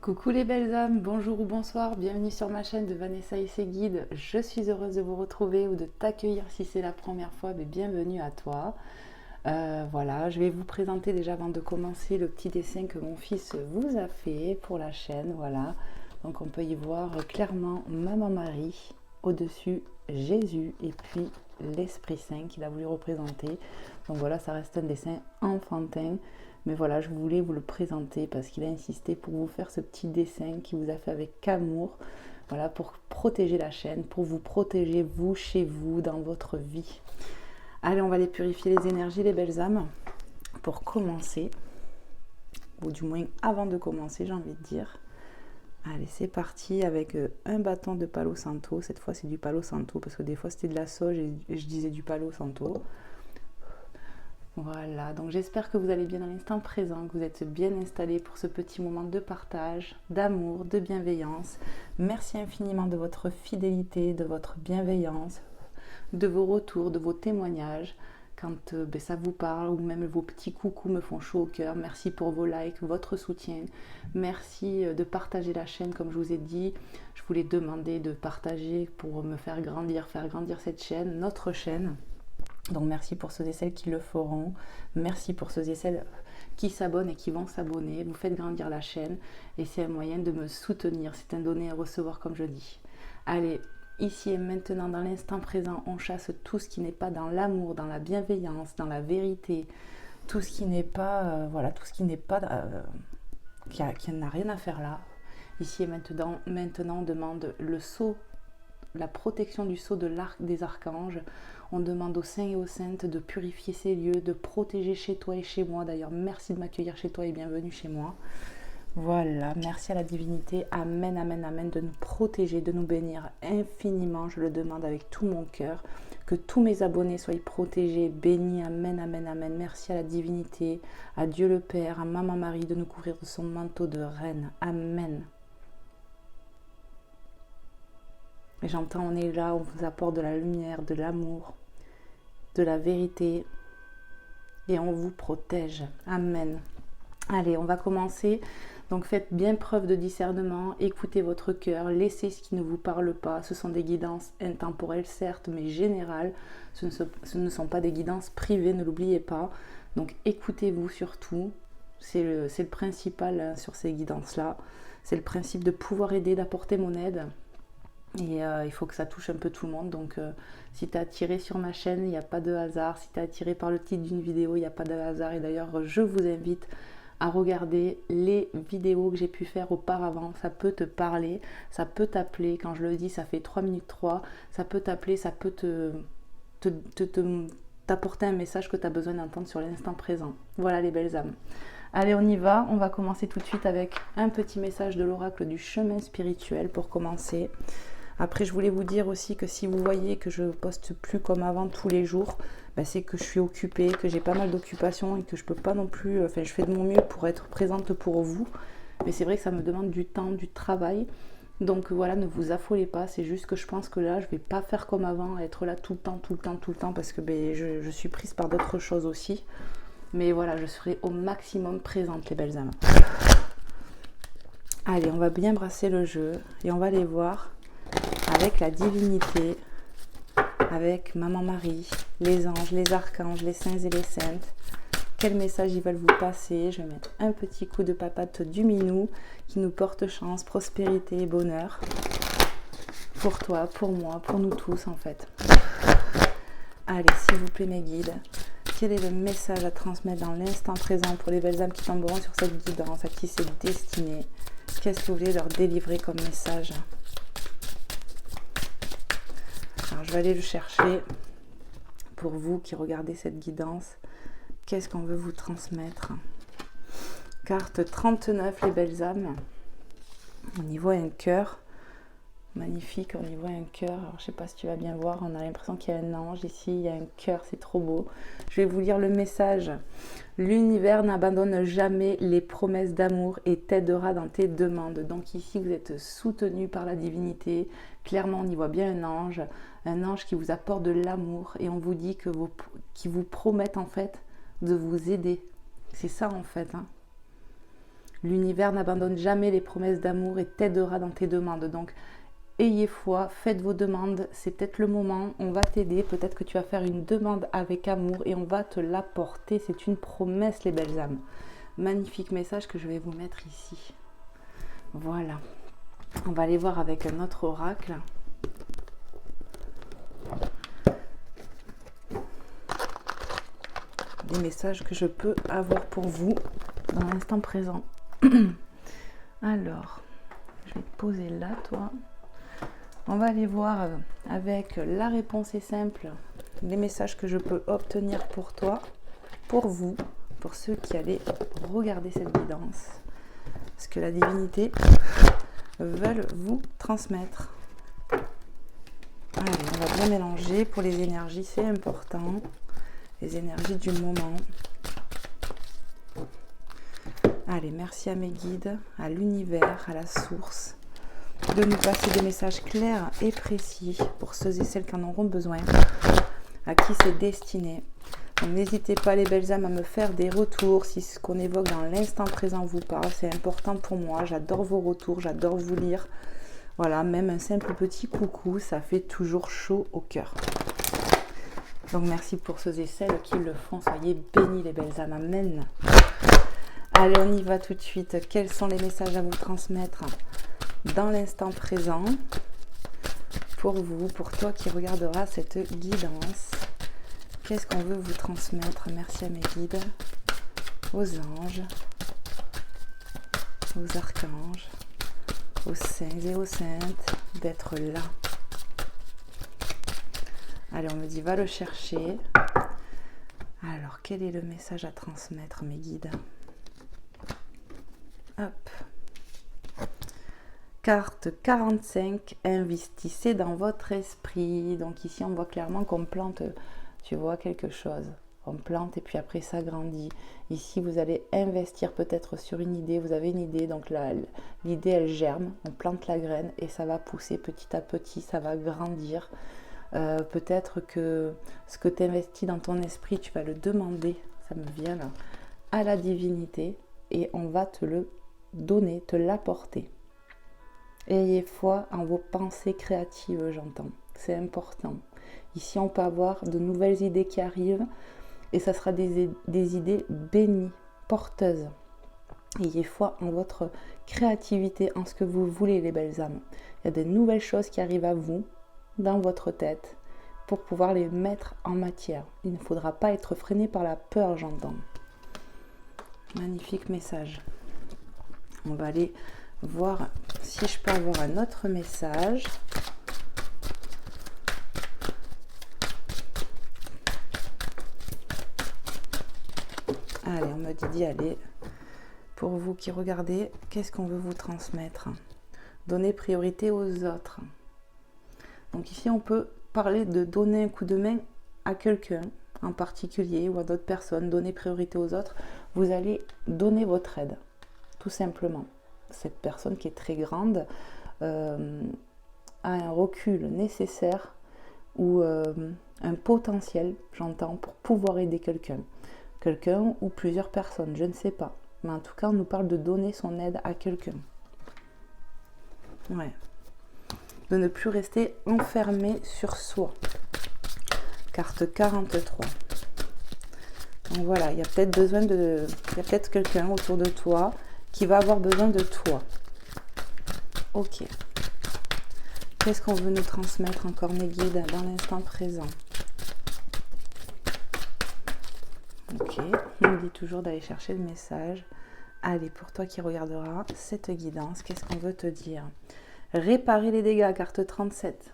Coucou les belles âmes, bonjour ou bonsoir, bienvenue sur ma chaîne de Vanessa et ses guides. Je suis heureuse de vous retrouver ou de t'accueillir si c'est la première fois, mais bienvenue à toi. Voilà, je vais vous présenter déjà avant de commencer le petit dessin que mon fils vous a fait pour la chaîne. Voilà, donc on peut y voir clairement Maman Marie, au-dessus Jésus et puis l'Esprit Saint qu'il a voulu représenter. Donc voilà, ça reste un dessin enfantin. Mais voilà, je voulais vous le présenter parce qu'il a insisté pour vous faire ce petit dessin qu'il vous a fait avec amour. Voilà, pour protéger la chaîne, pour vous protéger vous, chez vous, dans votre vie. Allez, on va aller purifier les énergies, les belles âmes, pour commencer. Ou du moins avant de commencer, j'ai envie de dire. Allez, c'est parti avec un bâton de Palo Santo. Cette fois, c'est du Palo Santo parce que des fois, c'était de la sauge et je disais du Palo Santo. Voilà, donc j'espère que vous allez bien dans l'instant présent, que vous êtes bien installés pour ce petit moment de partage, d'amour, de bienveillance. Merci infiniment de votre fidélité, de votre bienveillance, de vos retours, de vos témoignages. Quand ça vous parle ou même vos petits coucous me font chaud au cœur. Merci pour vos likes, votre soutien. Merci de partager la chaîne comme je vous ai dit. Je vous l'ai demandé de partager pour me faire grandir cette chaîne, notre chaîne. Donc merci pour ceux et celles qui le feront. Merci pour ceux et celles qui s'abonnent et qui vont s'abonner. Vous faites grandir la chaîne et c'est un moyen de me soutenir. C'est un donner et recevoir comme je dis. Allez, ici et maintenant, dans l'instant présent, on chasse tout ce qui n'est pas dans l'amour, dans la bienveillance, dans la vérité. Tout ce qui n'est pas, tout ce qui n'est pas, qui n'a rien à faire là. Ici et maintenant, on demande le sceau, la protection du sceau de l'arc des archanges. On demande aux saints et aux saintes de purifier ces lieux, de protéger chez toi et chez moi. D'ailleurs, merci de m'accueillir chez toi et bienvenue chez moi. Voilà, merci à la divinité. Amen, amen, amen, de nous protéger, de nous bénir infiniment. Je le demande avec tout mon cœur. Que tous mes abonnés soient protégés, bénis. Amen, amen, amen. Merci à la divinité, à Dieu le Père, à Maman Marie de nous couvrir de son manteau de reine. Amen. Et j'entends, on est là, on vous apporte de la lumière, de l'amour, de la vérité et on vous protège. Amen. Allez, on va commencer. Donc faites bien preuve de discernement, écoutez votre cœur, laissez ce qui ne vous parle pas. Ce sont des guidances intemporelles certes, mais générales. Ce ne sont pas des guidances privées, ne l'oubliez pas. Donc écoutez-vous surtout. C'est le principal hein, sur ces guidances-là. C'est le principe de pouvoir aider, d'apporter mon aide. Et il faut que ça touche un peu tout le monde. Donc si tu es attiré sur ma chaîne, il n'y a pas de hasard. Si tu es attiré par le titre d'une vidéo, il n'y a pas de hasard. Et d'ailleurs, je vous invite à regarder les vidéos que j'ai pu faire auparavant. Ça peut te parler, ça peut t'appeler. Quand je le dis, ça fait 3 minutes 3. Ça peut t'appeler, ça peut t'apporter un message que tu as besoin d'entendre sur l'instant présent. Voilà les belles âmes. Allez, on y va. On va commencer tout de suite avec un petit message de l'oracle du chemin spirituel pour commencer. Après, je voulais vous dire aussi que si vous voyez que je poste plus comme avant tous les jours, c'est que je suis occupée, que j'ai pas mal d'occupations et que je peux pas non plus... Enfin, je fais de mon mieux pour être présente pour vous. Mais c'est vrai que ça me demande du temps, du travail. Donc voilà, ne vous affolez pas. C'est juste que je pense que là, je vais pas faire comme avant, être là tout le temps, parce que je suis prise par d'autres choses aussi. Mais voilà, je serai au maximum présente, les belles âmes. Allez, on va bien brasser le jeu et on va aller voir avec la divinité, avec Maman Marie, les anges, les archanges, les saints et les saintes. Quel message ils veulent vous passer. Je vais mettre un petit coup de papate du minou qui nous porte chance, prospérité et bonheur. Pour toi, pour moi, pour nous tous en fait. Allez, s'il vous plaît mes guides, quel est le message à transmettre dans l'instant présent pour les belles âmes qui tomberont sur cette guidance, à qui c'est destiné? Qu'est-ce que vous voulez leur délivrer comme message? Alors je vais aller le chercher pour vous qui regardez cette guidance. Qu'est-ce qu'on veut vous transmettre? Carte 39, les belles âmes. On y voit un cœur. Magnifique, on y voit un cœur. Alors, je ne sais pas si tu vas bien voir, on a l'impression qu'il y a un ange. Ici, il y a un cœur, c'est trop beau. Je vais vous lire le message. L'univers n'abandonne jamais les promesses d'amour et t'aidera dans tes demandes. Donc ici, vous êtes soutenu par la divinité. Clairement, on y voit bien un ange qui vous apporte de l'amour. Et on vous dit qu'il vous promette en fait de vous aider. C'est ça en fait. Hein. L'univers n'abandonne jamais les promesses d'amour et t'aidera dans tes demandes. Donc, ayez foi, faites vos demandes, c'est peut-être le moment, on va t'aider, peut-être que tu vas faire une demande avec amour et on va te l'apporter, c'est une promesse les belles âmes. Magnifique message que je vais vous mettre ici. Voilà, on va aller voir avec un autre oracle. Des messages que je peux avoir pour vous dans l'instant présent. Alors, je vais te poser là, toi. On va aller voir avec la réponse est simple, les messages que je peux obtenir pour toi, pour vous, pour ceux qui allaient regarder cette guidance. Ce que la divinité veut vous transmettre. Allez, on va bien mélanger pour les énergies, c'est important. Les énergies du moment. Allez, merci à mes guides, à l'univers, à la source, de nous passer des messages clairs et précis pour ceux et celles qui en auront besoin, à qui c'est destiné. Donc n'hésitez pas les belles âmes à me faire des retours si ce qu'on évoque dans l'instant présent vous parle. C'est important pour moi, j'adore vos retours, j'adore vous lire. Voilà, même un simple petit coucou, ça fait toujours chaud au cœur. Donc merci pour ceux et celles qui le font. Soyez bénis les belles âmes. Amen. Allez, on y va tout de suite. Quels sont les messages à vous transmettre dans l'instant présent pour vous, pour toi qui regarderas cette guidance? Qu'est-ce qu'on veut vous transmettre? Merci à mes guides, aux anges, aux archanges, aux saints et aux saintes d'être là. Allez, on me dit, va le chercher. Alors, quel est le message à transmettre, mes guides? Hop. Carte 45, investissez dans votre esprit. Donc ici, on voit clairement qu'on plante, tu vois, quelque chose. On plante et puis après, ça grandit. Ici, vous allez investir peut-être sur une idée. Vous avez une idée, donc là, l'idée, elle germe. On plante la graine et ça va pousser petit à petit, ça va grandir. Peut-être que ce que tu investis dans ton esprit, tu vas le demander, ça me vient là, à la divinité et on va te le donner, te l'apporter. Ayez foi en vos pensées créatives, j'entends, c'est important. Ici, on peut avoir de nouvelles idées qui arrivent et ça sera des idées bénies, porteuses. Ayez foi en votre créativité, en ce que vous voulez, les belles âmes. Il y a des nouvelles choses qui arrivent à vous, dans votre tête, pour pouvoir les mettre en matière. Il ne faudra pas être freiné par la peur, j'entends. Magnifique message. On va aller voir si je peux avoir un autre message. Allez, on me dit d'y aller. Pour vous qui regardez, qu'est-ce qu'on veut vous transmettre? Donnez priorité aux autres. Donc ici, on peut parler de donner un coup de main à quelqu'un en particulier ou à d'autres personnes, donner priorité aux autres. Vous allez donner votre aide, tout simplement. Cette personne qui est très grande a un recul nécessaire ou un potentiel, j'entends, pour pouvoir aider quelqu'un. Quelqu'un ou plusieurs personnes, je ne sais pas. Mais en tout cas, on nous parle de donner son aide à quelqu'un. Ouais. De ne plus rester enfermé sur soi. Carte 43. Donc voilà, il y a peut-être quelqu'un autour de toi qui va avoir besoin de toi. Ok. Qu'est-ce qu'on veut nous transmettre encore, mes guides, dans l'instant présent? Ok, on me dit toujours d'aller chercher le message. Allez, pour toi qui regarderas cette guidance, qu'est-ce qu'on veut te dire? Réparer les dégâts, carte 37.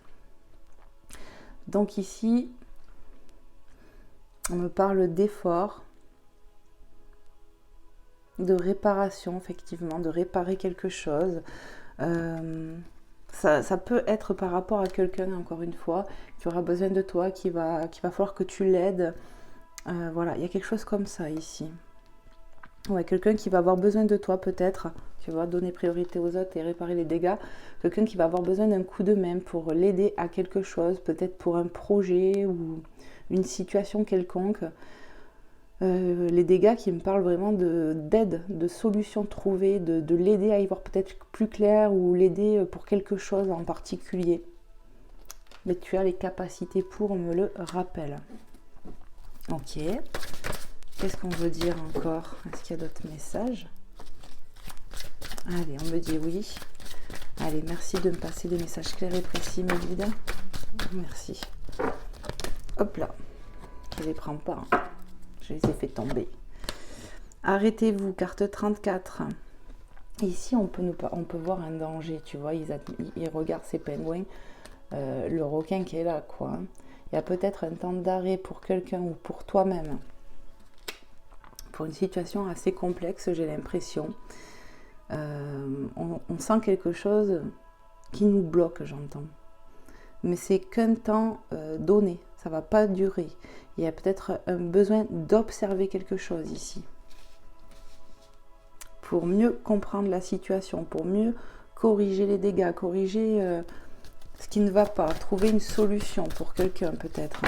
Donc ici, on me parle d'effort, de réparation, effectivement, de réparer quelque chose. Ça peut être par rapport à quelqu'un, encore une fois, qui aura besoin de toi, qu'il va falloir que tu l'aides. Voilà, il y a quelque chose comme ça ici. Ouais, quelqu'un qui va avoir besoin de toi peut-être, tu vois, donner priorité aux autres et réparer les dégâts. Quelqu'un qui va avoir besoin d'un coup de main pour l'aider à quelque chose, peut-être pour un projet ou une situation quelconque. les dégâts qui me parlent vraiment d'aide, de solutions trouvées, de l'aider à y voir peut-être plus clair ou l'aider pour quelque chose en particulier. Mais tu as les capacités pour, on me le rappelle. Ok. Qu'est-ce qu'on veut dire encore? Est-ce qu'il y a d'autres messages? Allez, on me dit oui. Allez, merci de me passer des messages clairs et précis, mes guides. Merci. Hop là. Je ne les prends pas. Hein. Je les ai fait tomber. Arrêtez-vous, carte 34. Ici, on peut voir un danger, tu vois. Ils regardent ces pingouins. Le requin qui est là, quoi. Hein. Il y a peut-être un temps d'arrêt pour quelqu'un ou pour toi-même. Pour une situation assez complexe, j'ai l'impression. On sent quelque chose qui nous bloque, j'entends. Mais c'est qu'un temps donné. Ça ne va pas durer. Il y a peut-être un besoin d'observer quelque chose ici. Pour mieux comprendre la situation, pour mieux corriger les dégâts, corriger ce qui ne va pas, trouver une solution pour quelqu'un peut-être.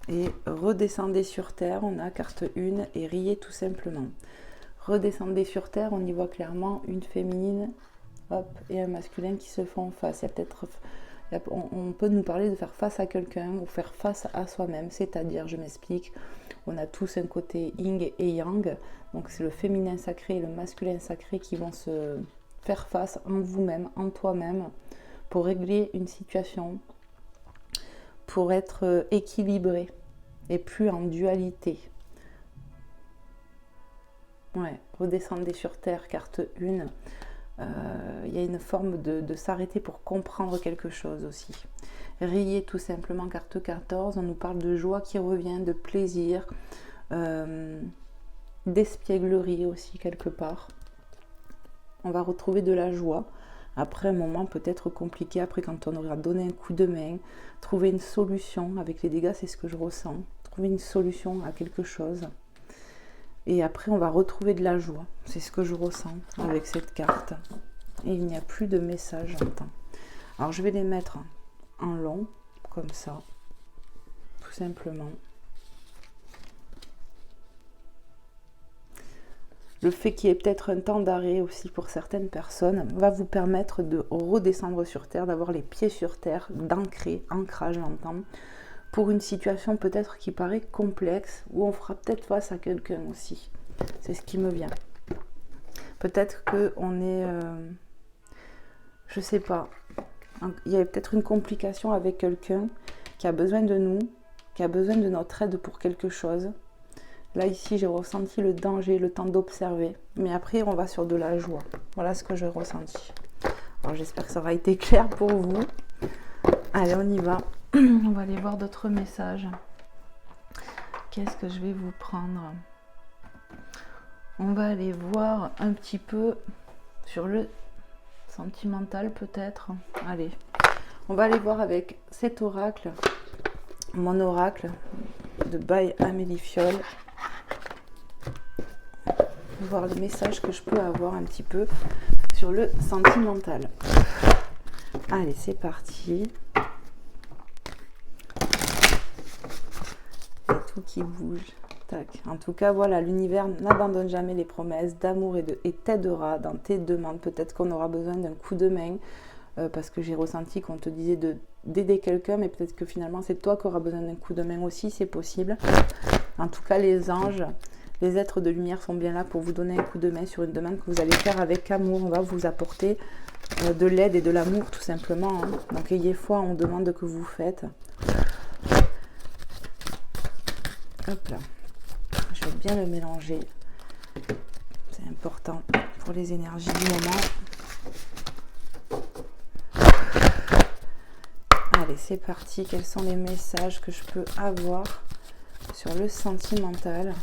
Et redescendez sur terre, on a carte 1 et riez tout simplement. Redescendez sur terre, on y voit clairement une féminine, hop, et un masculin qui se font face. Il y a peut-être... On peut nous parler de faire face à quelqu'un ou faire face à soi-même, c'est-à-dire, je m'explique, on a tous un côté yin et yang, donc c'est le féminin sacré et le masculin sacré qui vont se faire face en vous-même, en toi-même, pour régler une situation, pour être équilibré et plus en dualité. Ouais, redescendez sur terre, carte 1. Il y a une forme de s'arrêter pour comprendre quelque chose aussi. Riez tout simplement, carte 14, on nous parle de joie qui revient, de plaisir, d'espièglerie aussi quelque part. On va retrouver de la joie. Après un moment peut-être compliqué, après quand on aura donné un coup de main, trouver une solution avec les dégâts, c'est ce que je ressens. Trouver une solution à quelque chose. Et après, on va retrouver de la joie. C'est ce que je ressens avec cette carte. Et il n'y a plus de message, j'entends. Alors, je vais les mettre en long, comme ça, tout simplement. Le fait qu'il y ait peut-être un temps d'arrêt aussi pour certaines personnes va vous permettre de redescendre sur terre, d'avoir les pieds sur terre, d'ancrer, ancrage, j'entends, pour une situation peut-être qui paraît complexe, où on fera peut-être face à quelqu'un aussi. C'est ce qui me vient. Peut-être qu'on est... je sais pas. Il y a peut-être une complication avec quelqu'un qui a besoin de nous, qui a besoin de notre aide pour quelque chose. Là, ici, j'ai ressenti le danger, le temps d'observer. Mais après, on va sur de la joie. Voilà ce que j'ai ressenti. Alors, j'espère que ça aura été clair pour vous. Allez, on y va. On va aller voir d'autres messages. Qu'est-ce que je vais vous prendre? On va aller voir un petit peu sur le sentimental peut-être. Allez, on va aller voir avec cet oracle, mon oracle de by Amélie Fiol. Voir les messages que je peux avoir un petit peu sur le sentimental. Allez, c'est parti. Qui bouge. Tac. En tout cas, voilà, l'univers n'abandonne jamais les promesses d'amour et t'aidera dans tes demandes. Peut-être qu'on aura besoin d'un coup de main parce que j'ai ressenti qu'on te disait d'aider quelqu'un, mais peut-être que finalement c'est toi qui auras besoin d'un coup de main aussi, c'est possible. En tout cas, les anges, les êtres de lumière sont bien là pour vous donner un coup de main sur une demande que vous allez faire avec amour. On va vous apporter de l'aide et de l'amour tout simplement. Hein. Donc ayez foi en demande que vous faites. Hop là, je vais bien le mélanger, c'est important pour les énergies du moment. Allez, c'est parti, quels sont les messages que je peux avoir sur le sentimental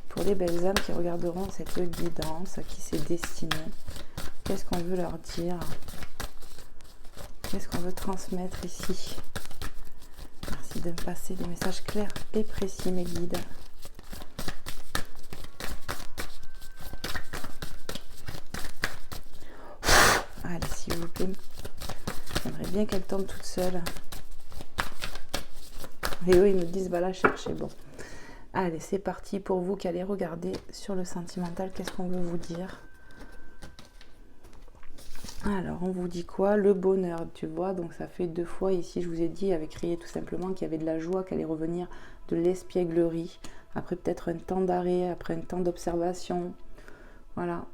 pour les belles âmes qui regarderont cette guidance, à qui c'est destiné? Qu'est-ce qu'on veut leur dire? Qu'est-ce qu'on veut transmettre ici? Merci de me passer des messages clairs et précis, mes guides. Allez, s'il vous plaît. J'aimerais bien qu'elle tombe toute seule. Et eux, ils me disent, va la chercher. Bon, allez, c'est parti pour vous qui allez regarder sur le sentimental. Qu'est-ce qu'on veut vous dire? Alors, on vous dit quoi? Le bonheur, tu vois, donc ça fait 2 fois ici, je vous ai dit, avec crié tout simplement qu'il y avait de la joie, qu'elle allait revenir, de l'espièglerie, après peut-être un temps d'arrêt, après un temps d'observation. Voilà.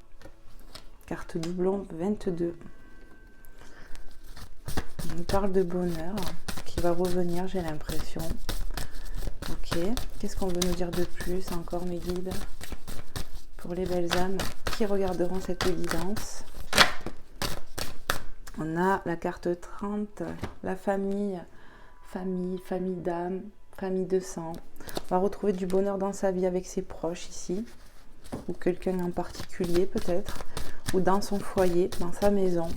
Carte doublon 22. On parle de bonheur qui va revenir, j'ai l'impression. Ok. Qu'est-ce qu'on veut nous dire de plus encore, mes guides? Pour les belles âmes qui regarderont cette guidance. On a la carte 30, la famille d'âme, famille de sang. On va retrouver du bonheur dans sa vie avec ses proches ici, ou quelqu'un en particulier peut-être, ou dans son foyer, dans sa maison.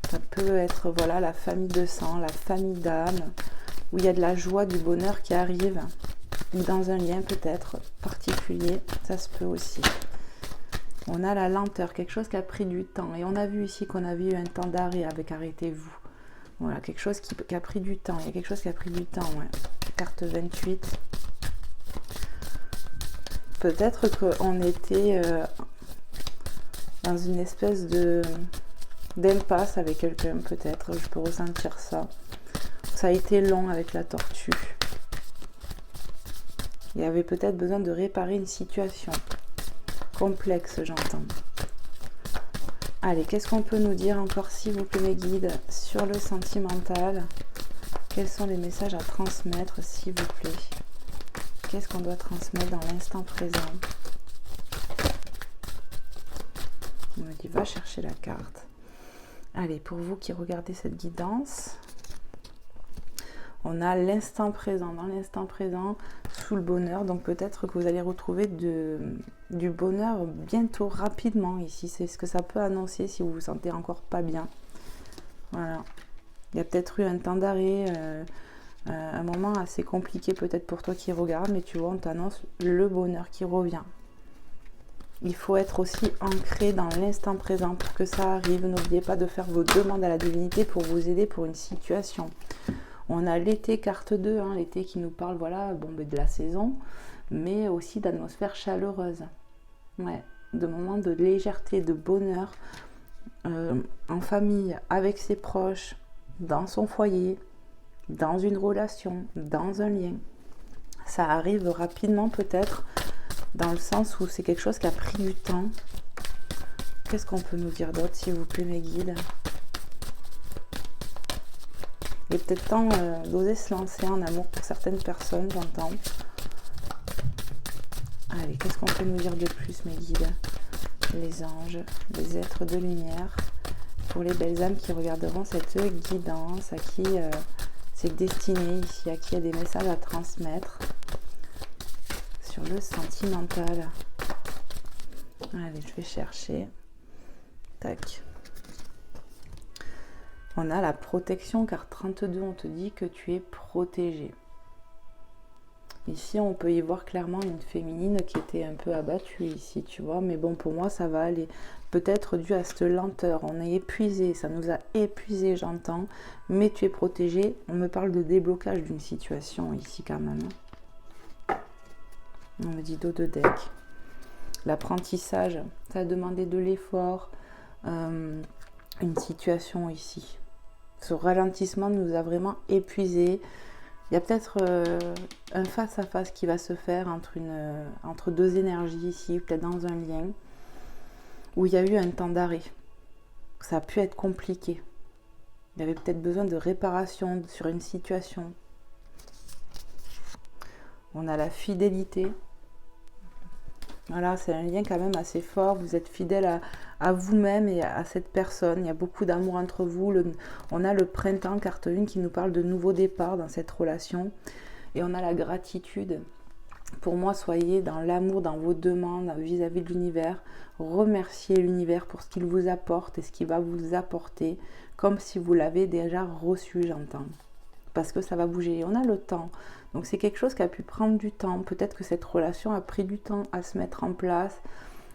Ça peut être voilà la famille de sang, la famille d'âme, où il y a de la joie, du bonheur qui arrive, ou dans un lien peut-être particulier, ça se peut aussi. On a la lenteur, quelque chose qui a pris du temps. Et on a vu ici qu'on avait eu un temps d'arrêt avec arrêtez-vous. Voilà, quelque chose qui a pris du temps. Il y a quelque chose qui a pris du temps, ouais. Carte 28. Peut-être qu'on était dans une espèce d'impasse avec quelqu'un, peut-être. Je peux ressentir ça. Ça a été long avec la tortue. Il y avait peut-être besoin de réparer une situation. Complexe, j'entends. Allez, qu'est-ce qu'on peut nous dire encore, s'il vous plaît, mes guides, sur le sentimental? Quels sont les messages à transmettre, s'il vous plaît? Qu'est-ce qu'on doit transmettre dans l'instant présent? On me dit, va chercher la carte. Allez, pour vous qui regardez cette guidance, on a l'instant présent. Dans l'instant présent, sous le bonheur, donc peut-être que vous allez retrouver du bonheur bientôt, rapidement ici. C'est ce que ça peut annoncer si vous vous sentez encore pas bien. Voilà. Il y a peut-être eu un temps d'arrêt, un moment assez compliqué peut-être pour toi qui regarde, mais tu vois, on t'annonce le bonheur qui revient. Il faut être aussi ancré dans l'instant présent pour que ça arrive. N'oubliez pas de faire vos demandes à la divinité pour vous aider pour une situation. On a l'été, carte 2, hein, l'été qui nous parle voilà, bon, de la saison, mais aussi d'atmosphère chaleureuse. Ouais, de moments de légèreté, de bonheur, en famille, avec ses proches, dans son foyer, dans une relation, dans un lien. Ça arrive rapidement peut-être, dans le sens où c'est quelque chose qui a pris du temps. Qu'est-ce qu'on peut nous dire d'autre, s'il vous plaît, mes guides? Il est peut-être temps d'oser se lancer en amour pour certaines personnes, j'entends. Allez, qu'est-ce qu'on peut nous dire de plus, mes guides? Les anges, les êtres de lumière, pour les belles âmes qui regarderont cette guidance, à qui c'est destiné ici, à qui il y a des messages à transmettre sur le sentimental. Allez, je vais chercher. Tac. On a la protection, car 32, on te dit que tu es protégé. Ici, on peut y voir clairement une féminine qui était un peu abattue ici, tu vois. Mais bon, pour moi, ça va aller. Peut-être dû à cette lenteur. On est épuisé, ça nous a épuisé, j'entends. Mais tu es protégé. On me parle de déblocage d'une situation ici quand même. On me dit dos de deck. L'apprentissage, ça a demandé de l'effort. Une situation ici. Ce ralentissement nous a vraiment épuisés. Il y a peut-être un face-à-face qui va se faire entre deux énergies ici, peut-être dans un lien, où il y a eu un temps d'arrêt. Ça a pu être compliqué. Il y avait peut-être besoin de réparation sur une situation. On a la fidélité. Voilà, c'est un lien quand même assez fort. Vous êtes fidèle à vous-même et à cette personne. Il y a beaucoup d'amour entre vous. On a le printemps, carte 1, qui nous parle de nouveaux départs dans cette relation. Et on a la gratitude. Pour moi, soyez dans l'amour, dans vos demandes vis-à-vis de l'univers. Remerciez l'univers pour ce qu'il vous apporte et ce qu'il va vous apporter, comme si vous l'avez déjà reçu, j'entends. Parce que ça va bouger. On a le temps. Donc c'est quelque chose qui a pu prendre du temps. Peut-être que cette relation a pris du temps à se mettre en place,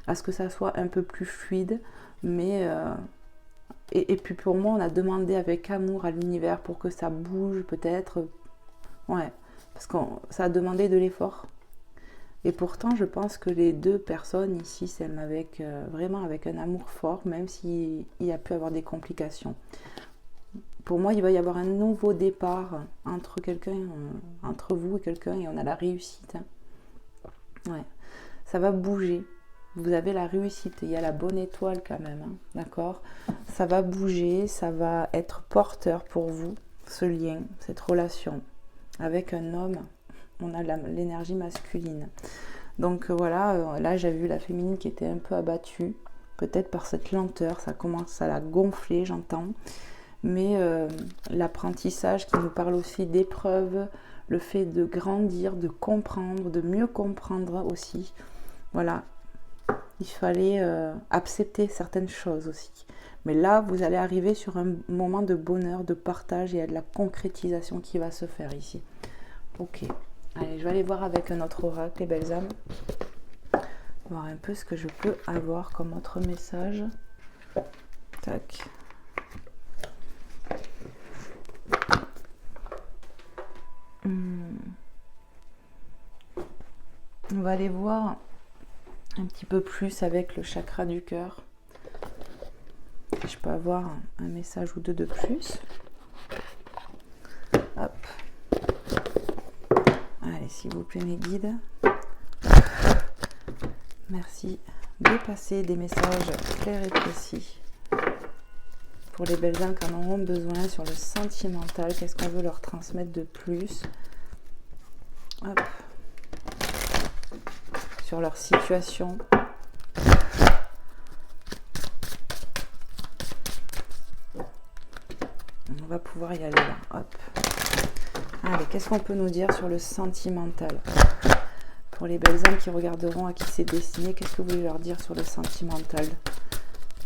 à ce que ça soit un peu plus fluide. Mais et puis pour moi, on a demandé avec amour à l'univers pour que ça bouge peut-être Ouais, parce que ça a demandé de l'effort. Et pourtant, je pense que les deux personnes ici s'aiment avec, vraiment avec un amour fort, même s'il y a pu avoir des complications. Pour moi, il va y avoir un nouveau départ entre quelqu'un, entre vous et quelqu'un, et on a la réussite. Ouais, ça va bouger. Vous avez la réussite, il y a la bonne étoile quand même, d'accord? Ça va bouger, ça va être porteur pour vous, ce lien, cette relation avec un homme. On a l'énergie masculine. Donc voilà, là j'ai vu la féminine qui était un peu abattue, peut-être par cette lenteur, ça commence à la gonfler, j'entends. Mais l'apprentissage qui nous parle aussi d'épreuves, le fait de grandir, de comprendre, de mieux comprendre aussi. Voilà, il fallait accepter certaines choses aussi. Mais là, vous allez arriver sur un moment de bonheur, de partage, et il y a de la concrétisation qui va se faire ici. Ok, allez, je vais aller voir avec un autre oracle, les belles âmes. Voir un peu ce que je peux avoir comme autre message. Tac. On va aller voir un petit peu plus avec le chakra du cœur. Je peux avoir un message ou deux de plus. Hop. Allez, s'il vous plaît, mes guides. Merci de passer des messages clairs et précis pour les belles âmes qui en auront besoin sur le sentimental. Qu'est-ce qu'on veut leur transmettre de plus? Hop. Sur leur situation. On va pouvoir y aller là. Hop. Allez, qu'est-ce qu'on peut nous dire sur le sentimental? Pour les belles âmes qui regarderont à qui c'est destiné, qu'est-ce que vous voulez leur dire sur le sentimental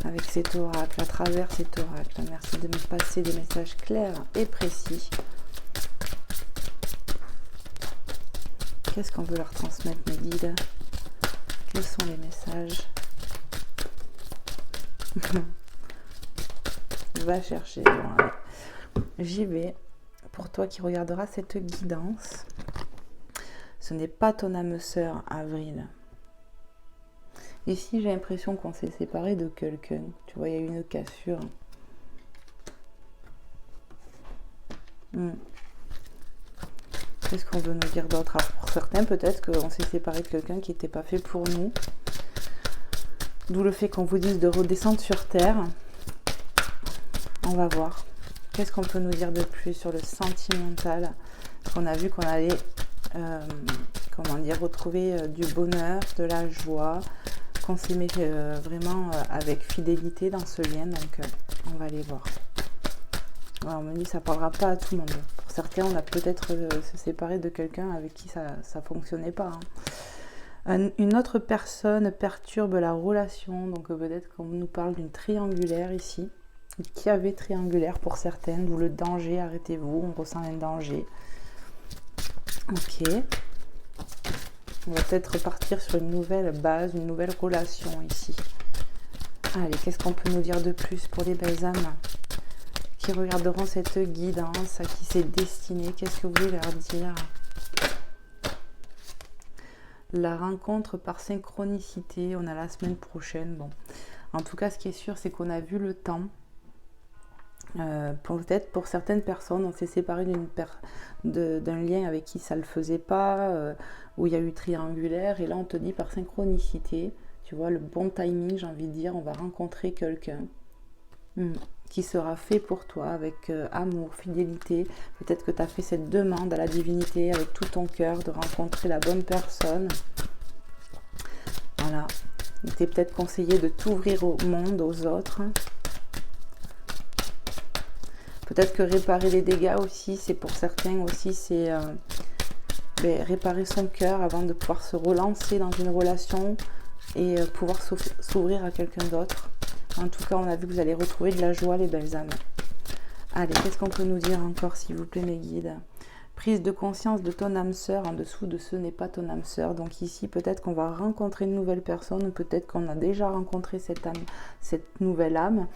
avec cet oracle, à travers cet oracle? Merci de me passer des messages clairs et précis. Qu'est-ce qu'on veut leur transmettre, mes guides? Quels sont les messages? Va chercher. Bon, allez. J'y vais. Pour toi qui regarderas cette guidance, ce n'est pas ton âme sœur, Avril. Ici, j'ai l'impression qu'on s'est séparé de quelqu'un. Tu vois, il y a eu une cassure. Qu'est-ce qu'on veut nous dire d'autre? Pour certains, peut-être qu'on s'est séparé de quelqu'un qui n'était pas fait pour nous. D'où le fait qu'on vous dise de redescendre sur Terre. On va voir. Qu'est-ce qu'on peut nous dire de plus sur le sentimental? On a vu qu'on allait retrouver du bonheur, de la joie, qu'on s'aimait vraiment avec fidélité dans ce lien. Donc on va aller voir. Alors, on me dit que ça ne parlera pas à tout le monde. Pour certains, on a peut-être se séparé de quelqu'un avec qui ça ne fonctionnait pas. Une autre personne perturbe la relation. Donc peut-être qu'on nous parle d'une triangulaire ici. Qui avait triangulaire pour certaines, d'où le danger, arrêtez-vous, on ressent un danger. Ok. On va peut-être repartir sur une nouvelle base, une nouvelle relation ici. Allez, qu'est-ce qu'on peut nous dire de plus pour les belles âmes qui regarderont cette guidance, à qui c'est destiné? Qu'est-ce que vous voulez leur dire? La rencontre par synchronicité, on a la semaine prochaine. Bon, en tout cas, ce qui est sûr, c'est qu'on a vu le temps. Peut-être pour certaines personnes, on s'est séparé d'un lien avec qui ça ne le faisait pas, où il y a eu triangulaire, et là on te dit par synchronicité, tu vois, le bon timing, j'ai envie de dire, on va rencontrer quelqu'un qui sera fait pour toi avec amour, fidélité. Peut-être que tu as fait cette demande à la divinité avec tout ton cœur de rencontrer la bonne personne. Voilà, il t'est peut-être conseillé de t'ouvrir au monde, aux autres. Peut-être que réparer les dégâts aussi, c'est pour certains aussi, c'est réparer son cœur avant de pouvoir se relancer dans une relation et pouvoir s'ouvrir à quelqu'un d'autre. En tout cas, on a vu que vous allez retrouver de la joie, les belles âmes. Allez, qu'est-ce qu'on peut nous dire encore, s'il vous plaît, mes guides? Prise de conscience de ton âme sœur en dessous de ce n'est pas ton âme sœur. Donc ici, peut-être qu'on va rencontrer une nouvelle personne, ou peut-être qu'on a déjà rencontré cette nouvelle âme.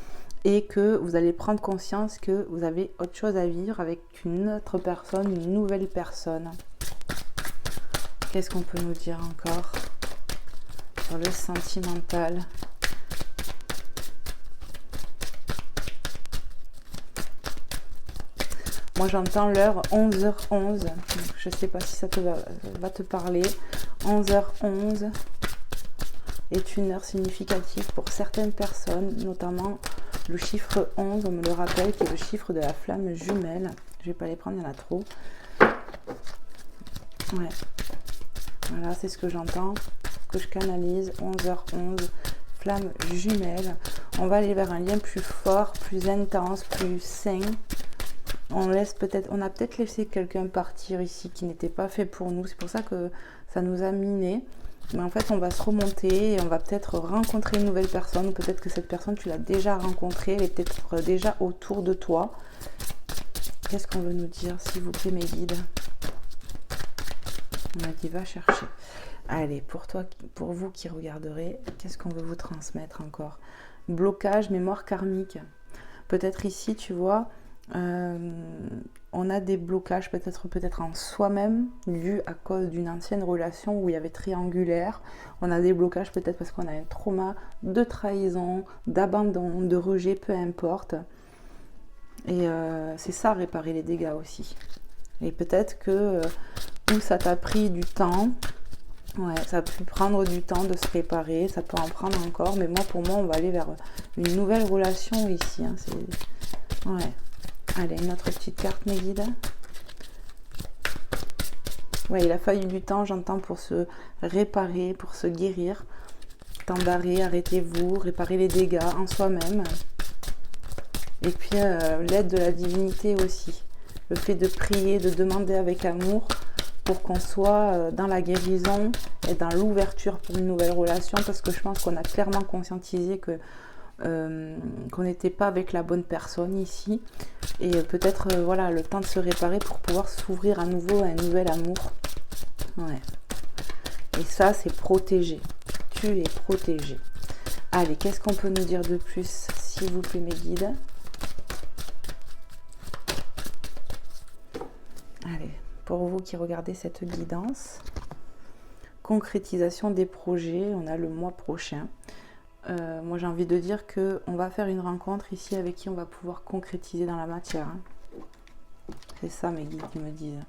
et que vous allez prendre conscience que vous avez autre chose à vivre avec une autre personne, une nouvelle personne. Qu'est-ce qu'on peut nous dire encore sur le sentimental? Moi j'entends l'heure 11h11, je ne sais pas si ça va te parler. 11h11 est une heure significative pour certaines personnes, notamment le chiffre 11, on me le rappelle, qui est le chiffre de la flamme jumelle. Je ne vais pas les prendre, il y en a trop. Ouais. Voilà, c'est ce que j'entends, que je canalise. 11h11, flamme jumelle. On va aller vers un lien plus fort, plus intense, plus sain. On a peut-être laissé quelqu'un partir ici qui n'était pas fait pour nous. C'est pour ça que ça nous a miné. Mais en fait, on va se remonter et on va peut-être rencontrer une nouvelle personne. Ou peut-être que cette personne, tu l'as déjà rencontrée. Elle est peut-être déjà autour de toi. Qu'est-ce qu'on veut nous dire, s'il vous plaît, mes guides? On a dit, va chercher. Allez, pour vous qui regarderez, qu'est-ce qu'on veut vous transmettre encore? Blocage, mémoire karmique. Peut-être ici, tu vois, on a des blocages peut-être en soi-même, dus à cause d'une ancienne relation où il y avait triangulaire. On a des blocages peut-être parce qu'on a un trauma de trahison, d'abandon, de rejet, peu importe. Et c'est ça, réparer les dégâts aussi. Et peut-être que ça t'a pris du temps. Ouais, ça a pu prendre du temps de se réparer, ça peut en prendre encore, mais pour moi, on va aller vers une nouvelle relation ici. Hein, ouais. Allez, une autre petite carte, mes guides. Ouais, il a fallu du temps, j'entends, pour se réparer, pour se guérir. Temps d'arrêt, arrêtez-vous, réparer les dégâts en soi-même. Et puis, l'aide de la divinité aussi. Le fait de prier, de demander avec amour pour qu'on soit dans la guérison et dans l'ouverture pour une nouvelle relation, parce que je pense qu'on a clairement conscientisé que qu'on n'était pas avec la bonne personne ici, et peut-être voilà, le temps de se réparer pour pouvoir s'ouvrir à nouveau à un nouvel amour. Ouais. Et ça, c'est protégé. Tu es protégé. Allez, qu'est-ce qu'on peut nous dire de plus, s'il vous plaît, mes guides? Allez, pour vous qui regardez cette guidance, concrétisation des projets, on a le mois prochain. Moi j'ai envie de dire qu'on va faire une rencontre ici avec qui on va pouvoir concrétiser dans la matière. Hein. C'est ça mes guides qui me disent.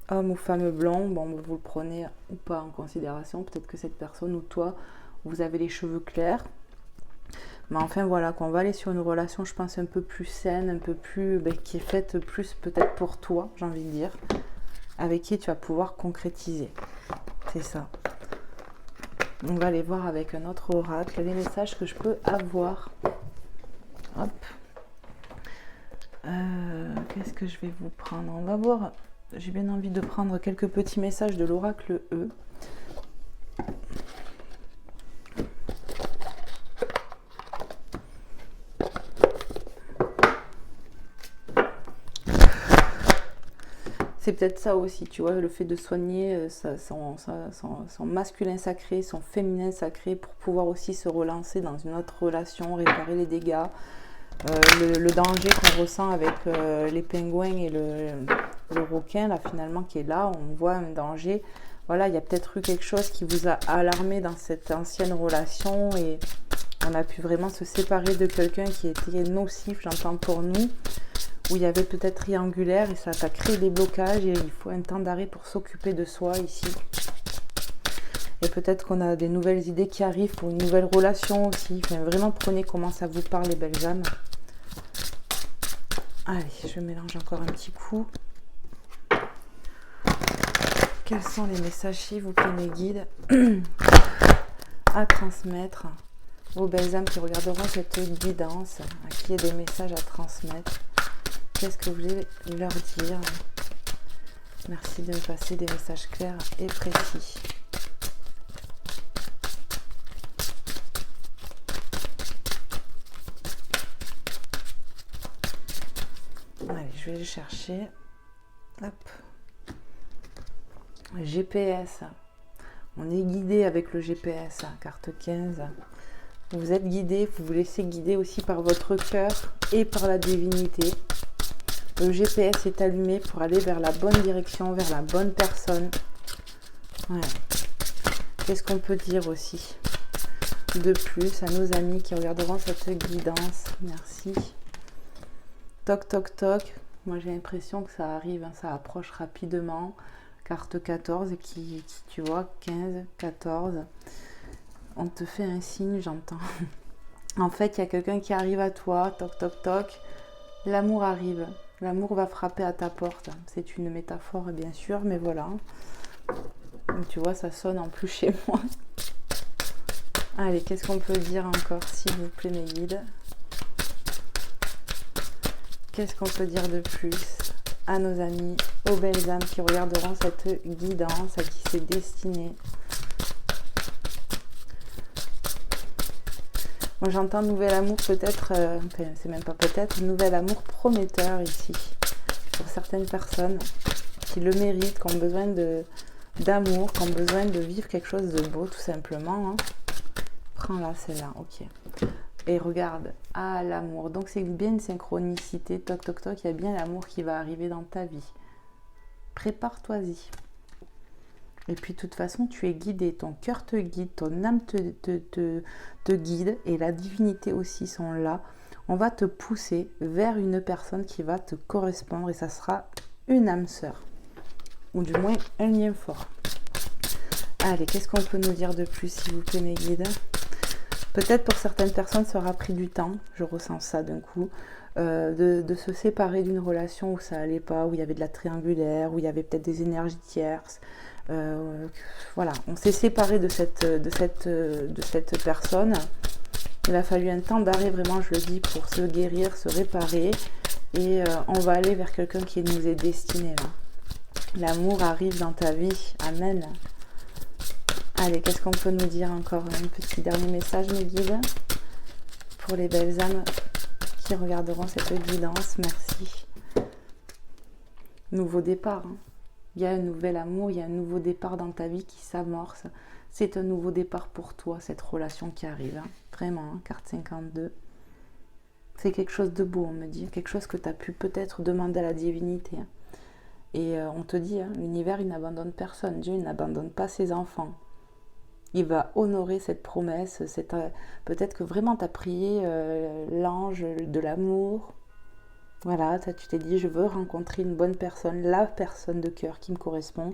Homme ou femme blanc, bon, vous le prenez ou pas en considération. Peut-être que cette personne ou toi, vous avez les cheveux clairs. Mais enfin voilà, qu'on va aller sur une relation, je pense, un peu plus saine, un peu plus, qui est faite plus peut-être pour toi, j'ai envie de dire. Avec qui tu vas pouvoir concrétiser. C'est ça. On va aller voir avec un autre oracle les messages que je peux avoir. Hop. Qu'est-ce que je vais vous prendre? On va voir. J'ai bien envie de prendre quelques petits messages de l'oracle E. C'est peut-être ça aussi, tu vois, le fait de soigner son masculin sacré, son féminin sacré, pour pouvoir aussi se relancer dans une autre relation, réparer les dégâts, le danger qu'on ressent avec les pingouins et le requin, là, finalement, qui est là, on voit un danger. Voilà, il y a peut-être eu quelque chose qui vous a alarmé dans cette ancienne relation, et on a pu vraiment se séparer de quelqu'un qui était nocif, j'entends, pour nous, où il y avait peut-être triangulaire, et ça a créé des blocages, et il faut un temps d'arrêt pour s'occuper de soi ici. Et peut-être qu'on a des nouvelles idées qui arrivent pour une nouvelle relation aussi. Enfin, vraiment, prenez comment ça vous parle, les belles âmes. Allez, je mélange encore un petit coup. Quels sont les messages, s'il vous plaît, mes guides, à transmettre aux belles âmes qui regarderont cette guidance, à qui il y a des messages à transmettre? Qu'est-ce que vous voulez leur dire? Merci de me passer des messages clairs et précis. Allez, je vais le chercher. Hop. GPS. On est guidé avec le GPS, carte 15. Vous êtes guidé, vous vous laissez guider aussi par votre cœur et par la divinité. Le GPS est allumé pour aller vers la bonne direction, vers la bonne personne. Ouais. Qu'est-ce qu'on peut dire aussi de plus à nos amis qui regarderont cette guidance? Merci. Toc, toc, toc. Moi, j'ai l'impression que ça arrive, hein, ça approche rapidement. Carte 14 qui, tu vois, 15, 14. On te fait un signe, j'entends. En fait, il y a quelqu'un qui arrive à toi, toc, toc, toc. L'amour arrive. L'amour va frapper à ta porte. C'est une métaphore, bien sûr, mais voilà. Donc, tu vois, ça sonne en plus chez moi. Allez, qu'est-ce qu'on peut dire encore, s'il vous plaît, mes guides? Qu'est-ce qu'on peut dire de plus à nos amis, aux belles âmes qui regarderont cette guidance, à qui c'est destiné? Moi, j'entends nouvel amour peut-être, enfin, c'est même pas peut-être, nouvel amour prometteur ici, pour certaines personnes qui le méritent, qui ont besoin d'amour, qui ont besoin de vivre quelque chose de beau, tout simplement. Hein. Prends-la, celle-là, ok. Et regarde, ah, l'amour. Donc, c'est bien une synchronicité, toc, toc, toc, il y a bien l'amour qui va arriver dans ta vie. Prépare-toi-y. Et puis, de toute façon, tu es guidé. Ton cœur te guide, ton âme te guide et la divinité aussi sont là. On va te pousser vers une personne qui va te correspondre et ça sera une âme sœur. Ou du moins, un lien fort. Allez, qu'est-ce qu'on peut nous dire de plus, s'il vous plaît, mes guides? Peut-être pour certaines personnes, ça aura pris du temps. Je ressens ça d'un coup. De se séparer d'une relation où ça allait pas, où il y avait de la triangulaire, où il y avait peut-être des énergies tierces. Voilà, on s'est séparé de cette personne. Il a fallu un temps d'arrêt, vraiment, je le dis, pour se guérir, se réparer. Et on va aller vers quelqu'un qui nous est destiné. Là. L'amour arrive dans ta vie. Amen. Allez, qu'est-ce qu'on peut nous dire encore? Un petit dernier message, mes guides, pour les belles âmes qui regarderont cette guidance. Merci. Nouveau départ. Hein. Il y a un nouvel amour, il y a un nouveau départ dans ta vie qui s'amorce. C'est un nouveau départ pour toi, cette relation qui arrive. Hein. Vraiment, hein, carte 52. C'est quelque chose de beau, on me dit. Quelque chose que tu as pu peut-être demander à la divinité. Hein. Et on te dit, hein, l'univers, il n'abandonne personne. Dieu, il n'abandonne pas ses enfants. Il va honorer cette promesse. Peut-être que vraiment tu as prié l'ange de l'amour. Voilà, tu t'es dit, je veux rencontrer une bonne personne, la personne de cœur qui me correspond.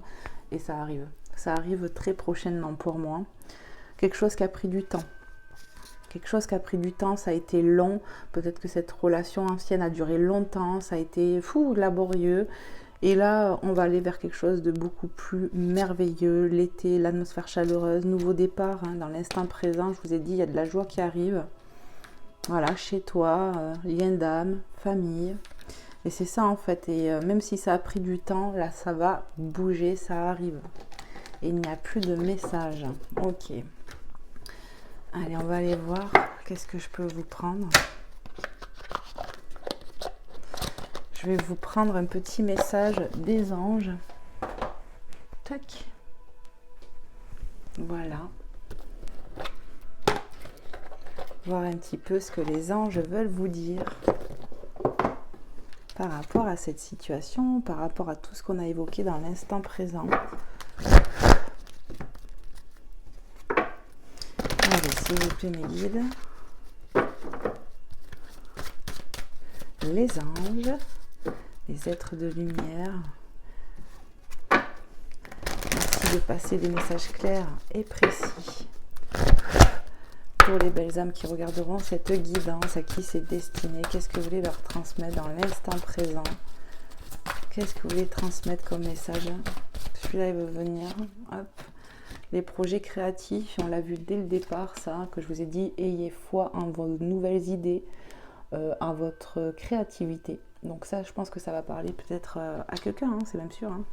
Et ça arrive. Ça arrive très prochainement pour moi. Quelque chose qui a pris du temps. Quelque chose qui a pris du temps, ça a été long. Peut-être que cette relation ancienne a duré longtemps. Ça a été laborieux. Et là, on va aller vers quelque chose de beaucoup plus merveilleux. L'été, l'atmosphère chaleureuse, nouveau départ, hein, dans l'instant présent. Je vous ai dit, il y a de la joie qui arrive. Voilà, chez toi, lien d'âme, famille. Et c'est ça en fait. Et même si ça a pris du temps, là, ça va bouger, ça arrive. Et il n'y a plus de message. Ok. Allez, on va aller voir. Qu'est-ce que je peux vous prendre ? Je vais vous prendre un petit message des anges. Tac. Voilà. Voir un petit peu ce que les anges veulent vous dire par rapport à cette situation, par rapport à tout ce qu'on a évoqué dans l'instant présent. Allez, s'il vous plaît, mes guides. Les anges, les êtres de lumière. Merci de passer des messages clairs et précis pour les belles âmes qui regarderont cette guidance, à qui c'est destiné. Qu'est-ce que vous voulez leur transmettre dans l'instant présent? Qu'est-ce que vous voulez transmettre comme message? Celui-là, il veut venir. Hop. Les projets créatifs, on l'a vu dès le départ, ça, que je vous ai dit, ayez foi en vos nouvelles idées, en votre créativité. Donc ça, je pense que ça va parler peut-être à quelqu'un, hein, c'est même sûr. Hein.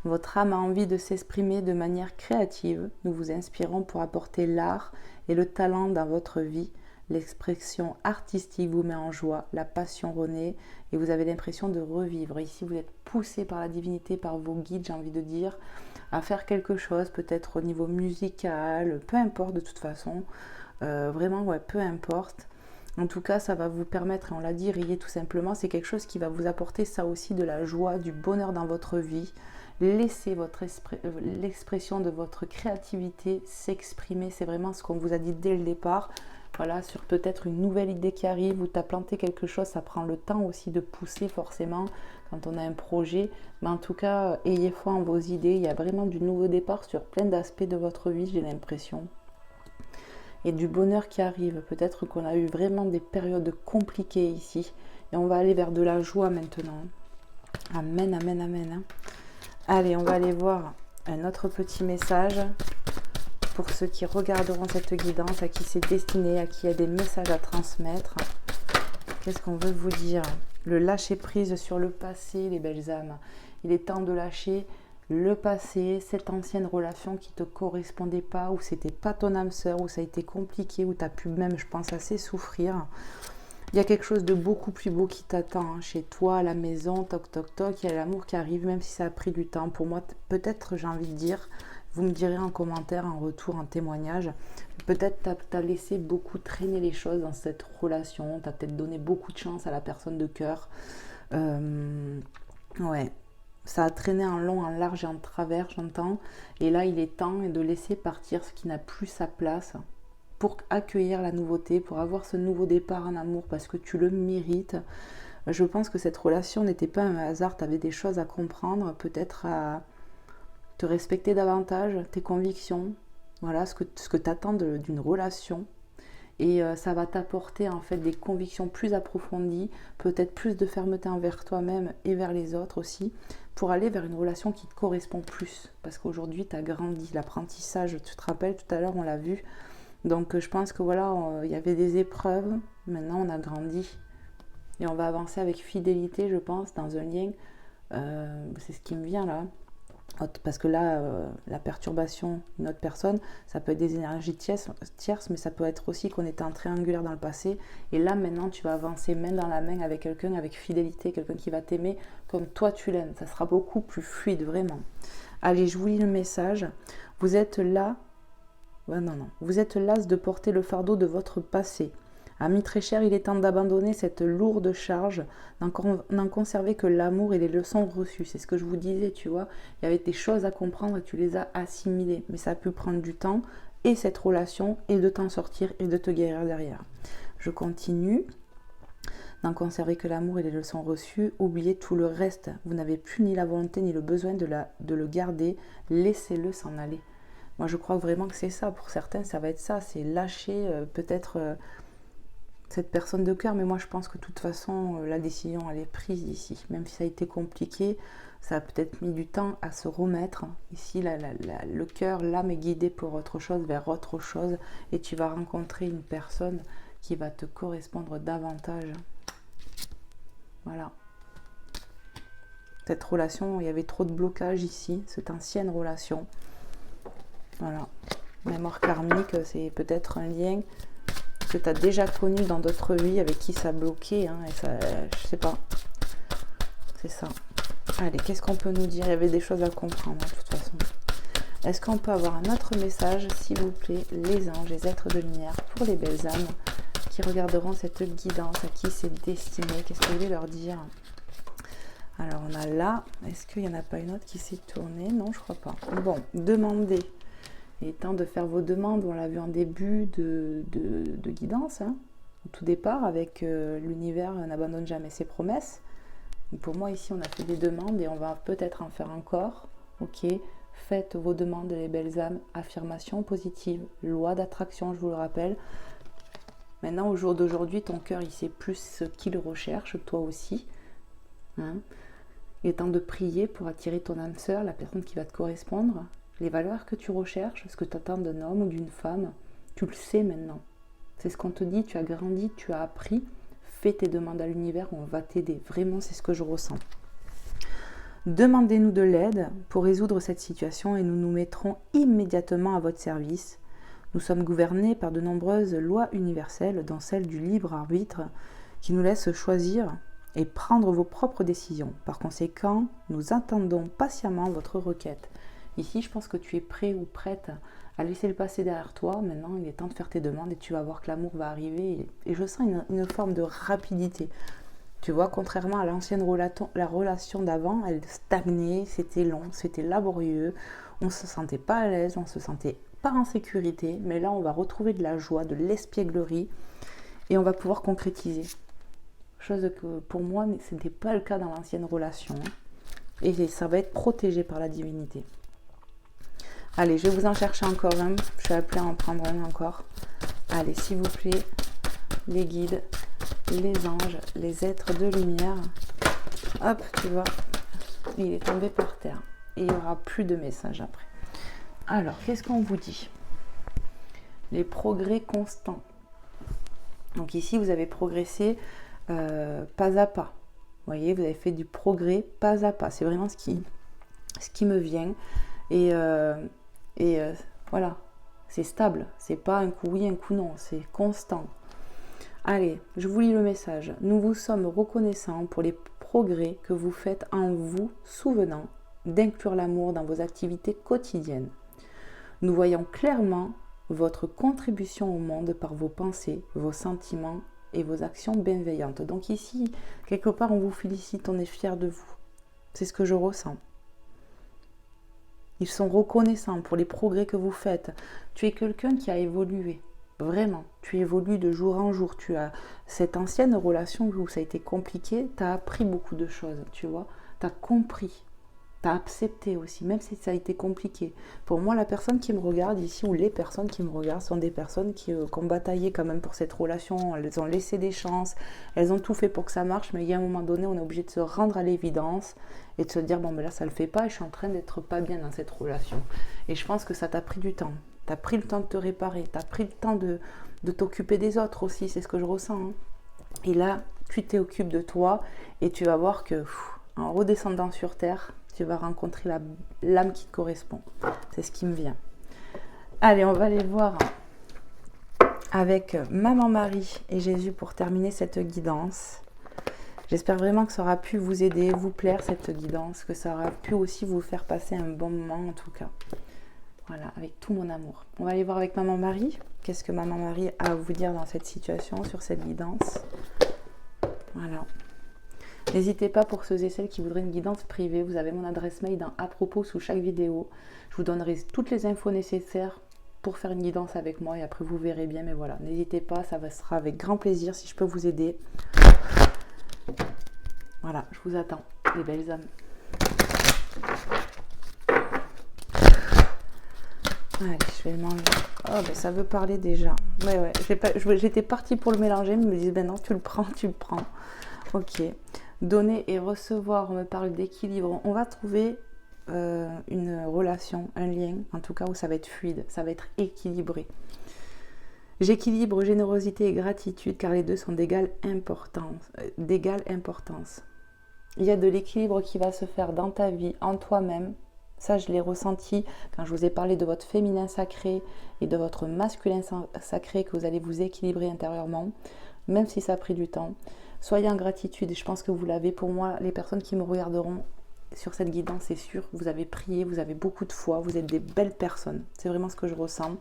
Votre âme a envie de s'exprimer de manière créative. Nous vous inspirons pour apporter l'art et le talent dans votre vie. L'expression artistique vous met en joie, la passion renaît et vous avez l'impression de revivre. Ici, vous êtes poussé par la divinité, par vos guides, j'ai envie de dire, à faire quelque chose, peut-être au niveau musical, peu importe de toute façon. Vraiment, ouais, peu importe. En tout cas, ça va vous permettre, et on l'a dit, riez tout simplement, c'est quelque chose qui va vous apporter ça aussi, de la joie, du bonheur dans votre vie. Laissez l'expression de votre créativité s'exprimer, c'est vraiment ce qu'on vous a dit dès le départ. Voilà, sur peut-être une nouvelle idée qui arrive, ou tu as planté quelque chose, ça prend le temps aussi de pousser forcément quand on a un projet. Mais en tout cas, ayez foi en vos idées, il y a vraiment du nouveau départ sur plein d'aspects de votre vie, j'ai l'impression. Et du bonheur qui arrive. Peut-être qu'on a eu vraiment des périodes compliquées ici. Et on va aller vers de la joie maintenant. Amen, amen, amen. Allez, on va aller voir un autre petit message pour ceux qui regarderont cette guidance, à qui c'est destiné, à qui il y a des messages à transmettre. Qu'est-ce qu'on veut vous dire? Le lâcher prise sur le passé, les belles âmes. Il est temps de lâcher le passé, cette ancienne relation qui ne te correspondait pas, où c'était pas ton âme sœur, où ça a été compliqué, où tu as pu même, je pense, assez souffrir. Il y a quelque chose de beaucoup plus beau qui t'attend, chez toi, à la maison, toc toc toc, il y a l'amour qui arrive, même si ça a pris du temps. Pour moi, peut-être, j'ai envie de dire, vous me direz en commentaire, en retour, en témoignage, peut-être tu as laissé beaucoup traîner les choses dans cette relation, tu as peut-être donné beaucoup de chance à la personne de cœur. Ouais. Ça a traîné en long, en large et en travers, j'entends. Et là, il est temps de laisser partir ce qui n'a plus sa place pour accueillir la nouveauté, pour avoir ce nouveau départ en amour, parce que tu le mérites. Je pense que cette relation n'était pas un hasard. Tu avais des choses à comprendre, peut-être à te respecter davantage, tes convictions. Voilà ce que tu attends d'une relation. Et ça va t'apporter en fait des convictions plus approfondies, peut-être plus de fermeté envers toi-même et vers les autres aussi, pour aller vers une relation qui te correspond plus. Parce qu'aujourd'hui, tu as grandi, l'apprentissage, tu te rappelles, tout à l'heure, on l'a vu. Donc je pense que voilà, il y avait des épreuves, maintenant on a grandi. Et on va avancer avec fidélité, je pense, dans un lien. C'est ce qui me vient là. Parce que là, la perturbation d'une autre personne, ça peut être des énergies tierces, mais ça peut être aussi qu'on était en triangulaire dans le passé. Et là, maintenant, tu vas avancer main dans la main avec quelqu'un, avec fidélité, quelqu'un qui va t'aimer comme toi tu l'aimes. Ça sera beaucoup plus fluide, vraiment. Allez, je vous lis le message. Vous êtes là. Vous êtes las de porter le fardeau de votre passé. Amis très chers, il est temps d'abandonner cette lourde charge, n'en conserver que l'amour et les leçons reçues. C'est ce que je vous disais, tu vois. Il y avait des choses à comprendre et tu les as assimilées. Mais ça a pu prendre du temps et cette relation et de t'en sortir et de te guérir derrière. Je continue. N'en conserver que l'amour et les leçons reçues. Oubliez tout le reste. Vous n'avez plus ni la volonté ni le besoin de le garder. Laissez-le s'en aller. Moi, je crois vraiment que c'est ça. Pour certains, ça va être ça. C'est lâcher peut-être... cette personne de cœur, mais moi je pense que de toute façon la décision elle est prise ici, même si ça a été compliqué, ça a peut-être mis du temps à se remettre. Ici le cœur, l'âme est guidée pour autre chose, vers autre chose, et tu vas rencontrer une personne qui va te correspondre davantage. Voilà. Cette relation, il y avait trop de blocage ici, cette ancienne relation. Voilà. Mémoire karmique, c'est peut-être un lien que tu as déjà connu dans d'autres vies, avec qui ça bloquait, hein, et ça, je sais pas, c'est ça. Allez, qu'est-ce qu'on peut nous dire? Il y avait des choses à comprendre, de toute façon. Est-ce qu'on peut avoir un autre message, s'il vous plaît, les anges, les êtres de lumière, pour les belles âmes qui regarderont cette guidance, à qui c'est destiné? Qu'est-ce que vous voulez leur dire? Alors, on a là, est-ce qu'il n'y en a pas une autre qui s'est tournée? Non, je crois pas. Bon, demandez. Il est temps de faire vos demandes, on l'a vu en début de guidance, hein, au tout départ, avec l'univers n'abandonne jamais ses promesses. Donc pour moi, ici, on a fait des demandes et on va peut-être en faire encore. Ok, faites vos demandes, les belles âmes, affirmations positives, loi d'attraction, je vous le rappelle. Maintenant, au jour d'aujourd'hui, ton cœur, il sait plus ce qu'il recherche, toi aussi. Hein. Il est temps de prier pour attirer ton âme sœur, la personne qui va te correspondre. Les valeurs que tu recherches, ce que tu attends d'un homme ou d'une femme, tu le sais maintenant. C'est ce qu'on te dit, tu as grandi, tu as appris. Fais tes demandes à l'univers, on va t'aider. Vraiment, c'est ce que je ressens. Demandez-nous de l'aide pour résoudre cette situation et nous nous mettrons immédiatement à votre service. Nous sommes gouvernés par de nombreuses lois universelles, dont celle du libre arbitre, qui nous laisse choisir et prendre vos propres décisions. Par conséquent, nous attendons patiemment votre requête. Ici, je pense que tu es prêt ou prête à laisser le passé derrière toi. Maintenant, il est temps de faire tes demandes et tu vas voir que l'amour va arriver. Et je sens une forme de rapidité. Tu vois, contrairement à l'ancienne la relation d'avant, elle stagnait, c'était long, c'était laborieux, on ne se sentait pas à l'aise, on ne se sentait pas en sécurité, mais là on va retrouver de la joie, de l'espièglerie et on va pouvoir concrétiser. Chose que pour moi, ce n'était pas le cas dans l'ancienne relation. Et ça va être protégé par la divinité. Allez, je vais vous en chercher encore un, je vais appeler à en prendre un encore. Allez, s'il vous plaît, les guides, les anges, les êtres de lumière. Hop, tu vois, il est tombé par terre. Et il n'y aura plus de messages après. Alors, qu'est-ce qu'on vous dit? Les progrès constants. Donc ici, vous avez progressé pas à pas. Vous voyez, vous avez fait du progrès pas à pas. C'est vraiment ce qui me vient. Et voilà, c'est stable. C'est pas un coup oui, un coup non. C'est constant. Allez, je vous lis le message. Nous vous sommes reconnaissants pour les progrès que vous faites en vous souvenant d'inclure l'amour dans vos activités quotidiennes. Nous voyons clairement votre contribution au monde par vos pensées, vos sentiments et vos actions bienveillantes. Donc ici, quelque part, on vous félicite, on est fiers de vous. C'est ce que je ressens. Ils sont reconnaissants pour les progrès que vous faites. Tu es quelqu'un qui a évolué. Vraiment, tu évolues de jour en jour. Tu as cette ancienne relation où ça a été compliqué, tu as appris beaucoup de choses, tu vois. Tu as compris, tu as accepté aussi, même si ça a été compliqué. Pour moi, la personne qui me regarde ici, ou les personnes qui me regardent, sont des personnes qui ont bataillé quand même pour cette relation. Elles ont laissé des chances, elles ont tout fait pour que ça marche, mais il y a un moment donné, on est obligé de se rendre à l'évidence et de se dire, bon, mais là, ça le fait pas et je suis en train d'être pas bien dans cette relation. Et je pense que ça t'a pris du temps. Tu as pris le temps de te réparer, tu as pris le temps de t'occuper des autres aussi, c'est ce que je ressens. Hein. Et là, tu t'occupes de toi et tu vas voir que, en redescendant sur terre, tu vas rencontrer l'âme qui te correspond. C'est ce qui me vient. Allez, on va aller voir avec Maman Marie et Jésus pour terminer cette guidance. J'espère vraiment que ça aura pu vous aider, vous plaire cette guidance, que ça aura pu aussi vous faire passer un bon moment en tout cas. Voilà, avec tout mon amour. On va aller voir avec Maman Marie. Qu'est-ce que Maman Marie a à vous dire dans cette situation, sur cette guidance? Voilà. N'hésitez pas pour ceux et celles qui voudraient une guidance privée. Vous avez mon adresse mail dans à propos sous chaque vidéo. Je vous donnerai toutes les infos nécessaires pour faire une guidance avec moi et après vous verrez bien. Mais voilà, n'hésitez pas, ça sera avec grand plaisir si je peux vous aider. Voilà, je vous attends, les belles âmes. Allez, je vais le manger. Oh, ben ça veut parler déjà. Ouais. J'étais partie pour le mélanger, mais ils me disent, ben non, tu le prends. Ok. Donner et recevoir, on me parle d'équilibre. On va trouver une relation, un lien, en tout cas où ça va être fluide, ça va être équilibré. J'équilibre générosité et gratitude car les deux sont d'égale importance. Il y a de l'équilibre qui va se faire dans ta vie, en toi-même. Ça, je l'ai ressenti quand je vous ai parlé de votre féminin sacré et de votre masculin sacré, que vous allez vous équilibrer intérieurement, même si ça a pris du temps. Soyez en gratitude, et je pense que vous l'avez. Pour moi, les personnes qui me regarderont sur cette guidance, c'est sûr, vous avez prié, vous avez beaucoup de foi, vous êtes des belles personnes. C'est vraiment ce que je ressens.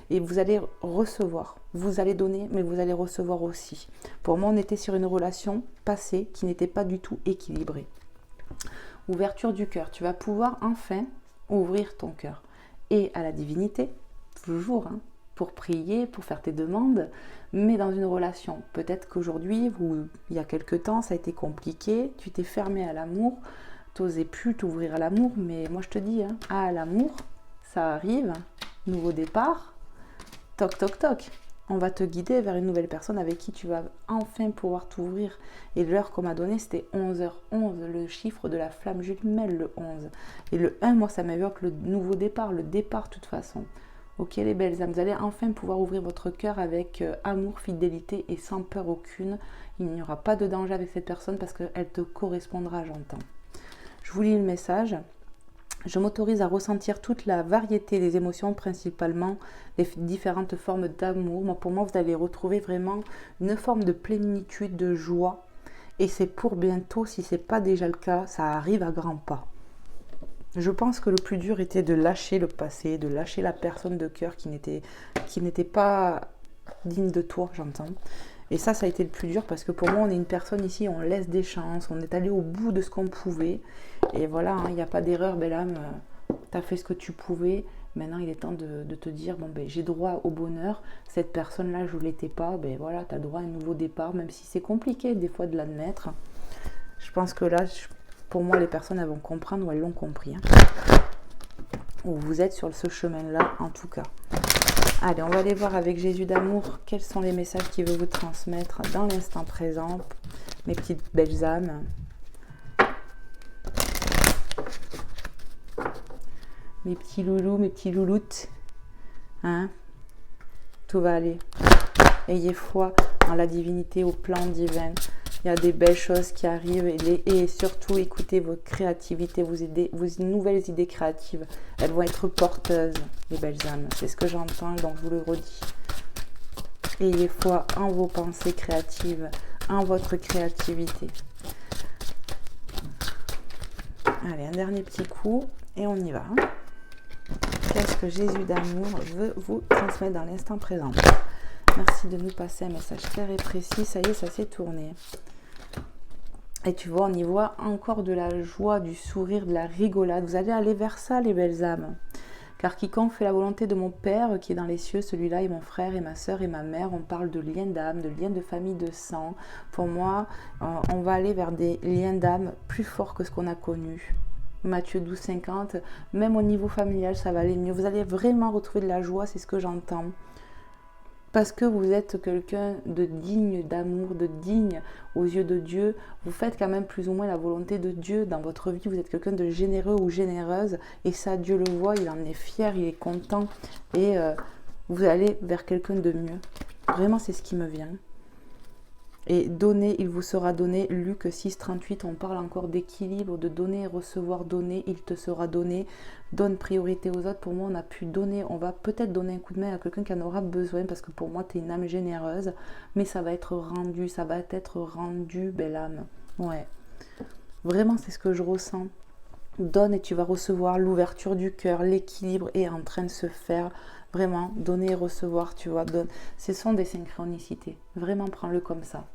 Et vous allez recevoir, vous allez donner, mais vous allez recevoir aussi. Pour moi, on était sur une relation passée qui n'était pas du tout équilibrée. Ouverture du cœur, tu vas pouvoir enfin ouvrir ton cœur. Et à la divinité, toujours, hein, pour prier, pour faire tes demandes, mais dans une relation. Peut-être qu'aujourd'hui, il y a quelque temps, ça a été compliqué, tu t'es fermé à l'amour, tu n'osais plus t'ouvrir à l'amour, mais moi je te dis, hein, à l'amour, ça arrive, nouveau départ, toc toc toc. On va te guider vers une nouvelle personne avec qui tu vas enfin pouvoir t'ouvrir. Et l'heure qu'on m'a donnée, c'était 11h11, le chiffre de la flamme jumelle, le 11. Et le 1, moi, ça m'évoque le nouveau départ, le départ de toute façon. Ok, les belles âmes, vous allez enfin pouvoir ouvrir votre cœur avec amour, fidélité et sans peur aucune. Il n'y aura pas de danger avec cette personne parce qu'elle te correspondra, j'entends. Je vous lis le message. Je m'autorise à ressentir toute la variété des émotions, principalement les différentes formes d'amour. Pour moi, vous allez retrouver vraiment une forme de plénitude, de joie. Et c'est pour bientôt, si ce n'est pas déjà le cas, ça arrive à grands pas. Je pense que le plus dur était de lâcher le passé, de lâcher la personne de cœur qui n'était pas digne de toi, j'entends. Et ça a été le plus dur parce que pour moi, on est une personne ici, on laisse des chances, on est allé au bout de ce qu'on pouvait. Et voilà, hein, il n'y a pas d'erreur, belle âme, tu as fait ce que tu pouvais. Maintenant, il est temps de te dire, bon, ben, j'ai droit au bonheur. Cette personne-là, je ne l'étais pas. Ben voilà, tu as droit à un nouveau départ, même si c'est compliqué des fois de l'admettre. Je pense que là, pour moi, les personnes, elles vont comprendre ou elles l'ont compris. Hein. Ou vous êtes sur ce chemin-là, en tout cas. Allez, on va aller voir avec Jésus d'amour quels sont les messages qu'il veut vous transmettre dans l'instant présent, mes petites belles âmes. Mes petits loulous, mes petits louloutes. Hein? Tout va aller. Ayez foi en la divinité, au plan divin. Il y a des belles choses qui arrivent et surtout écoutez vos créativités, vos nouvelles idées créatives. Elles vont être porteuses, les belles âmes. C'est ce que j'entends, donc je vous le redis. Ayez foi en vos pensées créatives, en votre créativité. Allez, un dernier petit coup et on y va. Qu'est-ce que Jésus d'amour veut vous transmettre dans l'instant présent? Merci de nous passer un message clair et précis. Ça y est, ça s'est tourné. Et tu vois, on y voit encore de la joie, du sourire, de la rigolade. Vous allez aller vers ça, les belles âmes. Car quiconque fait la volonté de mon Père qui est dans les cieux, celui-là est mon frère et ma soeur et ma mère. On parle de liens d'âme, de liens de famille, de sang. Pour moi, on va aller vers des liens d'âme plus forts que ce qu'on a connu. Matthieu 12, 50, même au niveau familial, ça va aller mieux. Vous allez vraiment retrouver de la joie, c'est ce que j'entends. Parce que vous êtes quelqu'un de digne d'amour, de digne aux yeux de Dieu. Vous faites quand même plus ou moins la volonté de Dieu dans votre vie. Vous êtes quelqu'un de généreux ou généreuse. Et ça, Dieu le voit, il en est fier, il est content. Et vous allez vers quelqu'un de mieux. Vraiment, c'est ce qui me vient. Et donner, il vous sera donné. Luc 6, 38, on parle encore d'équilibre, de donner et recevoir, donner, il te sera donné. Donne priorité aux autres. Pour moi, on a pu donner, on va peut-être donner un coup de main à quelqu'un qui en aura besoin, parce que pour moi, tu es une âme généreuse, mais ça va être rendu, belle âme. Ouais. Vraiment, c'est ce que je ressens. Donne et tu vas recevoir. L'ouverture du cœur, l'équilibre est en train de se faire. Vraiment, donner et recevoir, tu vois. Ce sont des synchronicités. Vraiment, prends-le comme ça.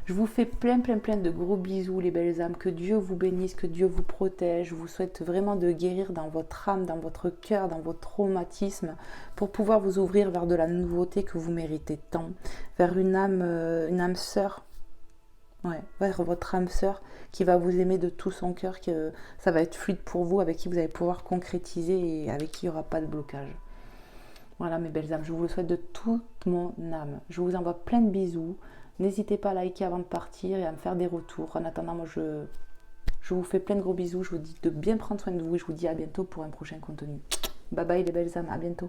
Je vous fais plein de gros bisous, les belles âmes. Que Dieu vous bénisse, que Dieu vous protège. Je vous souhaite vraiment de guérir dans votre âme, dans votre cœur, dans vos traumatismes, pour pouvoir vous ouvrir vers de la nouveauté que vous méritez tant. Vers une âme sœur. Ouais, vers votre âme sœur qui va vous aimer de tout son cœur, que ça va être fluide pour vous, avec qui vous allez pouvoir concrétiser et avec qui il n'y aura pas de blocage. Voilà mes belles âmes, je vous le souhaite de toute mon âme. Je vous envoie plein de bisous. N'hésitez pas à liker avant de partir et à me faire des retours. En attendant, moi je vous fais plein de gros bisous. Je vous dis de bien prendre soin de vous et je vous dis à bientôt pour un prochain contenu. Bye bye les belles âmes, à bientôt.